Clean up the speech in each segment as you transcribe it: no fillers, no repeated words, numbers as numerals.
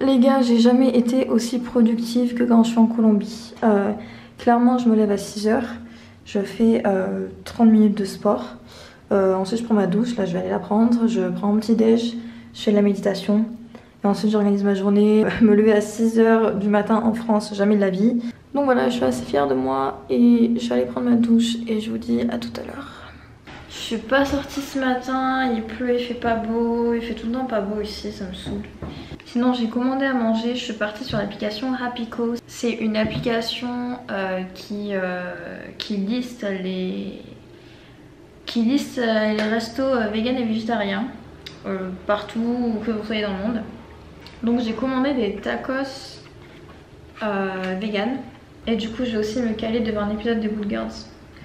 Les gars, j'ai jamais été aussi productive que quand je suis en Colombie. Clairement, je me lève à 6h, je fais 30 minutes de sport. Ensuite, je prends ma douche, là je vais aller la prendre. Je prends mon petit déj, je fais de la méditation. Et ensuite, j'organise ma journée. Me lever à 6h du matin en France, jamais de la vie. Donc voilà, je suis assez fière de moi et je vais aller prendre ma douche et je vous dis à tout à l'heure. Je suis pas sortie ce matin, il pleut, il fait pas beau, il fait tout le temps pas beau ici, ça me saoule. Sinon j'ai commandé à manger, je suis partie sur l'application Happyco. C'est une application qui liste les restos vegan et végétariens partout où que vous soyez dans le monde. Donc j'ai commandé des tacos vegan et du coup je vais aussi me caler devant un épisode des Bull Girls.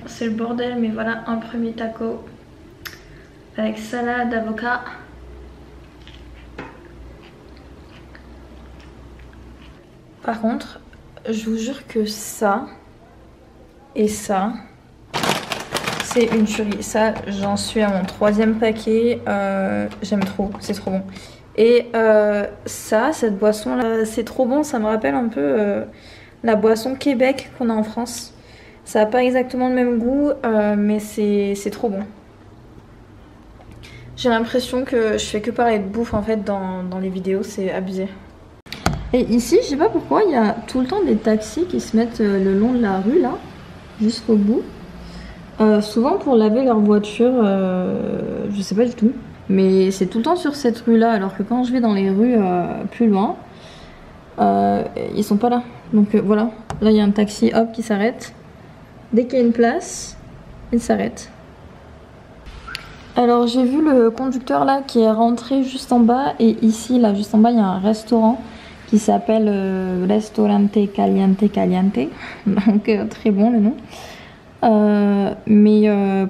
C'est le bordel, mais voilà un premier taco avec salade d'avocat. Par contre, je vous jure que ça et ça, c'est une tuerie. Ça, j'en suis à mon 3e paquet. J'aime trop, c'est trop bon. Et ça, cette boisson là, c'est trop bon. Ça me rappelle un peu la boisson Québec qu'on a en France. Ça n'a pas exactement le même goût, mais c'est trop bon. J'ai l'impression que je fais que parler de bouffe en fait dans les vidéos, c'est abusé. Et ici, je sais pas pourquoi, il y a tout le temps des taxis qui se mettent le long de la rue là, jusqu'au bout. Souvent pour laver leur voiture, je sais pas du tout. Mais c'est tout le temps sur cette rue là, alors que quand je vais dans les rues plus loin, ils sont pas là. Donc voilà, là il y a un taxi hop qui s'arrête. Dès qu'il y a une place, il s'arrête. Alors j'ai vu le conducteur là qui est rentré juste en bas, et ici là juste en bas il y a un restaurant qui s'appelle Restaurante Caliente Caliente, donc très bon le nom. Mais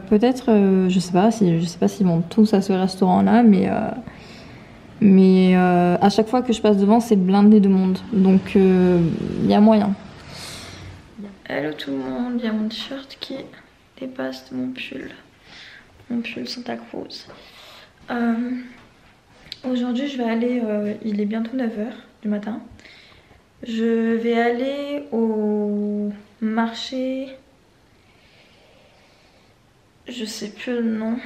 peut-être, je sais pas s'ils vont tous à ce restaurant là, mais à chaque fois que je passe devant c'est blindé de monde, donc il y a moyen. Hello tout le monde, il y a mon t-shirt qui dépasse de mon pull Santa Cruz. Aujourd'hui je vais aller, il est bientôt 9h du matin, je vais aller au marché, je sais plus le nom.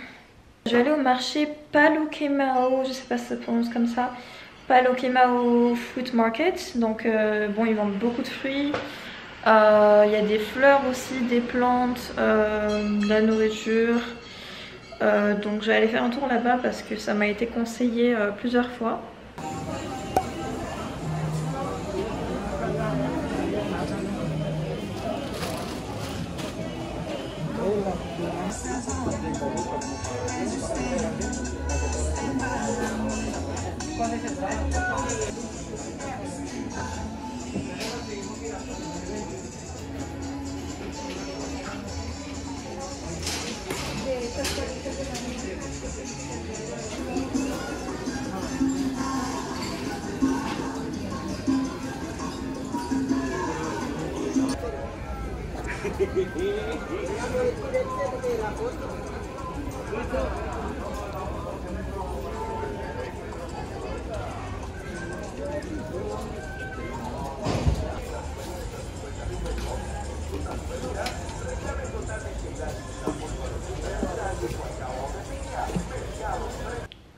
Je vais aller au marché Paloquemao, je sais pas si ça se prononce comme ça, Paloquemao Fruit Market. Donc bon, ils vendent beaucoup de fruits, il y a des fleurs aussi, des plantes, de la nourriture. Donc je vais aller faire un tour là-bas parce que ça m'a été conseillé plusieurs fois.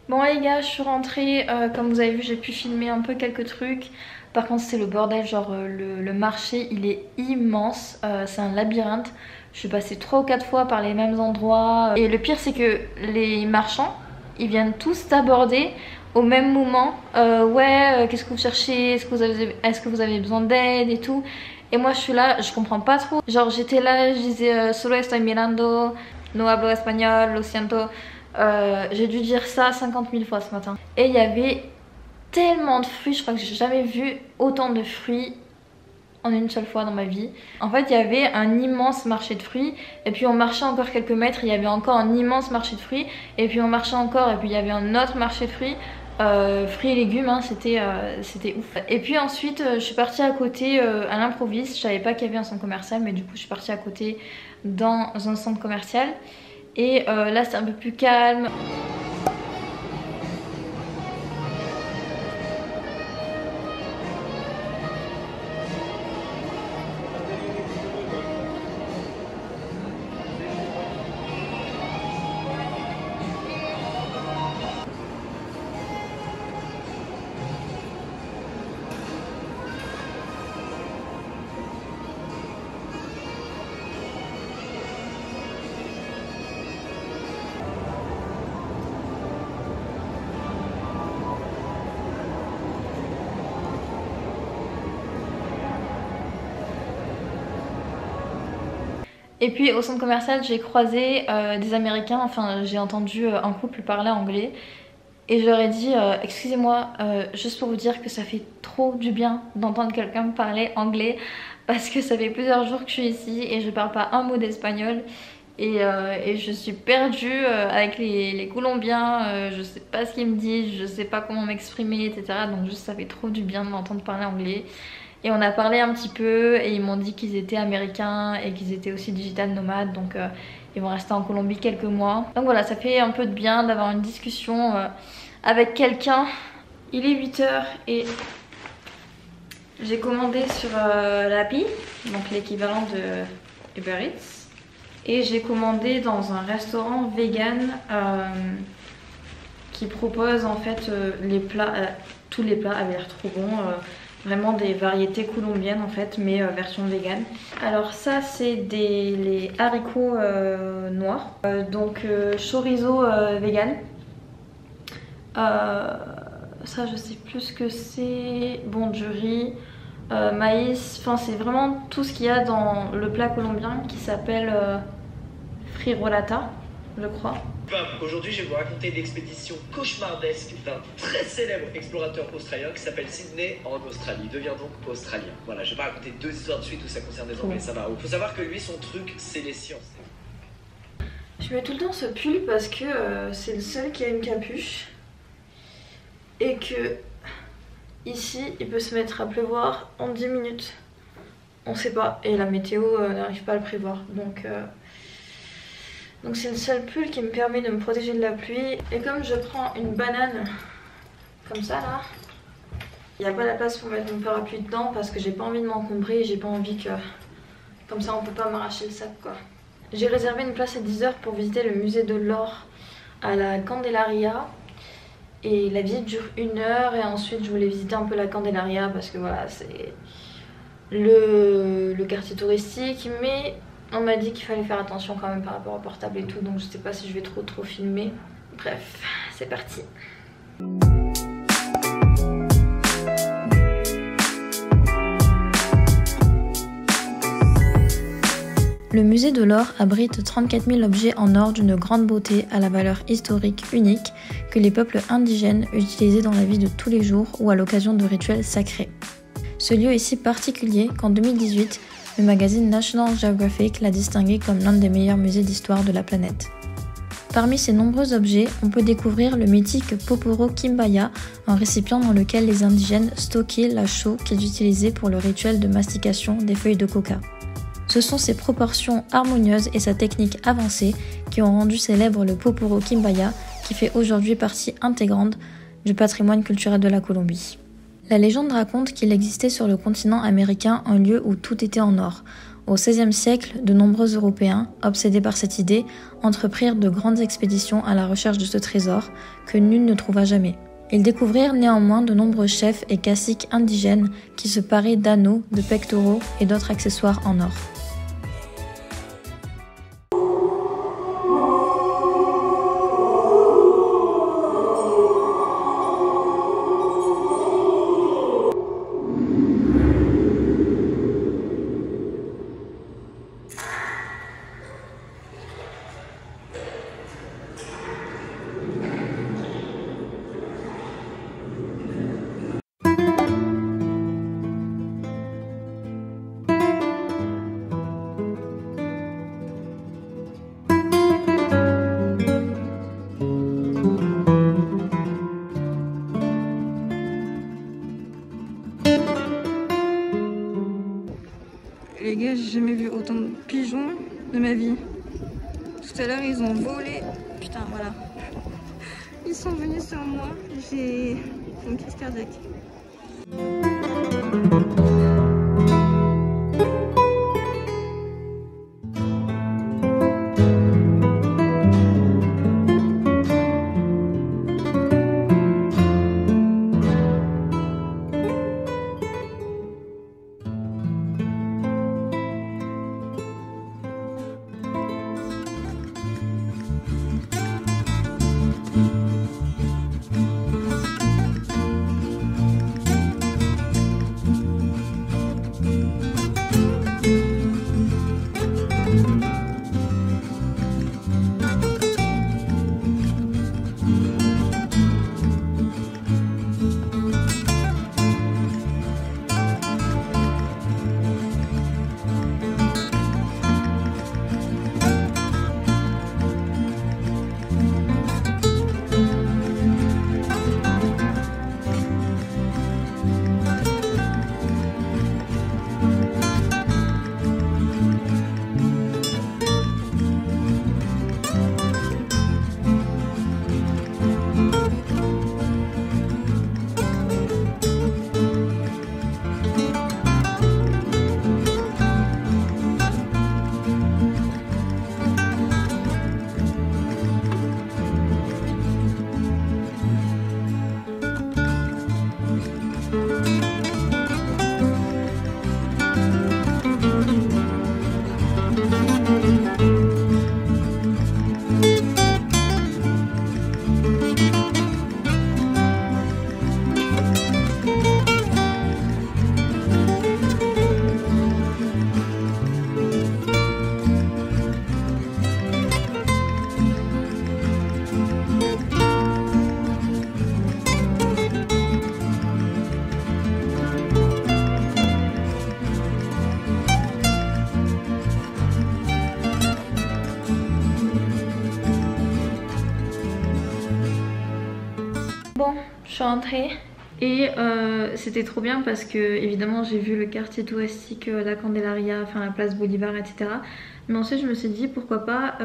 Bon les gars, je suis rentrée, comme vous avez vu j'ai pu filmer un peu quelques trucs. Par contre c'est le bordel, genre le marché il est immense, c'est un labyrinthe. Je suis passée 3 ou 4 fois par les mêmes endroits. Et le pire c'est que les marchands, ils viennent tous t'aborder au même moment. Ouais, qu'est-ce que vous cherchez, est-ce que vous avez besoin d'aide et tout. Et moi je suis là, je comprends pas trop. Genre j'étais là, je disais solo estoy mirando, no hablo español, lo siento. J'ai dû dire ça 50 000 fois ce matin. Et il y avait tellement de fruits, je crois que j'ai jamais vu autant de fruits en une seule fois dans ma vie. En fait il y avait un immense marché de fruits, et puis on marchait encore quelques mètres, il y avait encore un immense marché de fruits, et puis on marchait encore, et puis il y avait un autre marché de fruits. Fruits et légumes, hein, c'était ouf. Et puis ensuite je suis partie à côté à l'improviste. Je savais pas qu'il y avait un centre commercial, mais du coup je suis partie à côté dans un centre commercial. Et là c'est un peu plus calme. Et puis au centre commercial, j'ai croisé des Américains, enfin j'ai entendu un couple parler anglais. Et je leur ai dit, excusez-moi, juste pour vous dire que ça fait trop du bien d'entendre quelqu'un me parler anglais parce que ça fait plusieurs jours que je suis ici et je parle pas un mot d'espagnol et je suis perdue avec les Colombiens, je sais pas ce qu'ils me disent, je sais pas comment m'exprimer, etc. Donc juste ça fait trop du bien de m'entendre parler anglais. Et on a parlé un petit peu et ils m'ont dit qu'ils étaient américains et qu'ils étaient aussi digital nomades, donc ils vont rester en Colombie quelques mois. Donc voilà, ça fait un peu de bien d'avoir une discussion avec quelqu'un. Il est 8 h et j'ai commandé sur l'API, donc l'équivalent de Uber Eats. Et j'ai commandé dans un restaurant vegan qui propose en fait les plats, tous les plats avaient l'air trop bons. Vraiment des variétés colombiennes en fait, mais version vegan. Alors ça c'est les haricots noirs, donc chorizo vegan. Ça je sais plus ce que c'est. Bon, du riz, maïs, enfin c'est vraiment tout ce qu'il y a dans le plat colombien qui s'appelle frirolata, je crois. Aujourd'hui, je vais vous raconter l'expédition cauchemardesque d'un très célèbre explorateur australien qui s'appelle Sydney en Australie. Il devient donc australien. Voilà, je vais pas raconter 2 histoires de suite où ça concerne des Anglais, ça va. Il faut savoir que lui, son truc, c'est les sciences. Je mets tout le temps ce pull parce que c'est le seul qui a une capuche. Et que ici, il peut se mettre à pleuvoir en 10 minutes. On sait pas. Et la météo n'arrive pas à le prévoir. Donc c'est le seul pull qui me permet de me protéger de la pluie. Et comme je prends une banane comme ça là, il n'y a pas la place pour mettre mon parapluie dedans parce que j'ai pas envie de m'encombrer et j'ai pas envie que comme ça on peut pas m'arracher le sac quoi. J'ai réservé une place à 10 h pour visiter le musée de l'or à la Candelaria. Et la visite dure 1 heure et ensuite je voulais visiter un peu la Candelaria parce que voilà c'est le quartier touristique, mais on m'a dit qu'il fallait faire attention quand même par rapport au portable et tout, donc je sais pas si je vais trop filmer. Bref, c'est parti. Le musée de l'or abrite 34 000 objets en or d'une grande beauté à la valeur historique unique que les peuples indigènes utilisaient dans la vie de tous les jours ou à l'occasion de rituels sacrés. Ce lieu est si particulier qu'en 2018, le magazine National Geographic l'a distingué comme l'un des meilleurs musées d'histoire de la planète. Parmi ces nombreux objets, on peut découvrir le mythique Poporo Kimbaya, un récipient dans lequel les indigènes stockaient la chaux qu'ils utilisaient pour le rituel de mastication des feuilles de coca. Ce sont ses proportions harmonieuses et sa technique avancée qui ont rendu célèbre le Poporo Kimbaya, qui fait aujourd'hui partie intégrante du patrimoine culturel de la Colombie. La légende raconte qu'il existait sur le continent américain un lieu où tout était en or. Au XVIe siècle, de nombreux Européens, obsédés par cette idée, entreprirent de grandes expéditions à la recherche de ce trésor, que nul ne trouva jamais. Ils découvrirent néanmoins de nombreux chefs et caciques indigènes qui se paraient d'anneaux, de pectoraux et d'autres accessoires en or. Les gars, j'ai jamais vu autant de pigeons de ma vie. Tout à l'heure, ils ont volé. Putain, voilà. Ils sont venus sur moi. J'ai une crise cardiaque. Bon, je suis rentrée et c'était trop bien parce que évidemment j'ai vu le quartier touristique, la Candelaria, enfin la place Bolivar, etc. Mais ensuite je me suis dit pourquoi pas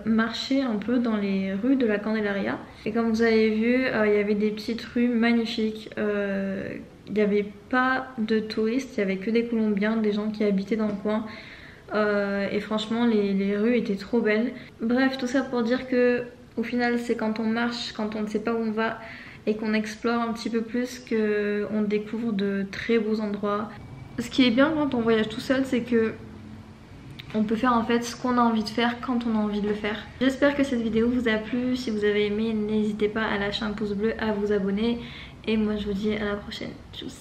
marcher un peu dans les rues de la Candelaria. Et comme vous avez vu, il y avait des petites rues magnifiques. Il n'y avait pas de touristes, il n'y avait que des Colombiens, des gens qui habitaient dans le coin. Et franchement les rues étaient trop belles. Bref, tout ça pour dire que au final c'est quand on marche, quand on ne sait pas où on va et qu'on explore un petit peu plus qu'on découvre de très beaux endroits. Ce qui est bien quand on voyage tout seul, c'est que on peut faire en fait ce qu'on a envie de faire quand on a envie de le faire. J'espère que cette vidéo vous a plu. Si vous avez aimé, n'hésitez pas à lâcher un pouce bleu, à vous abonner. Et moi je vous dis à la prochaine. Tchuss.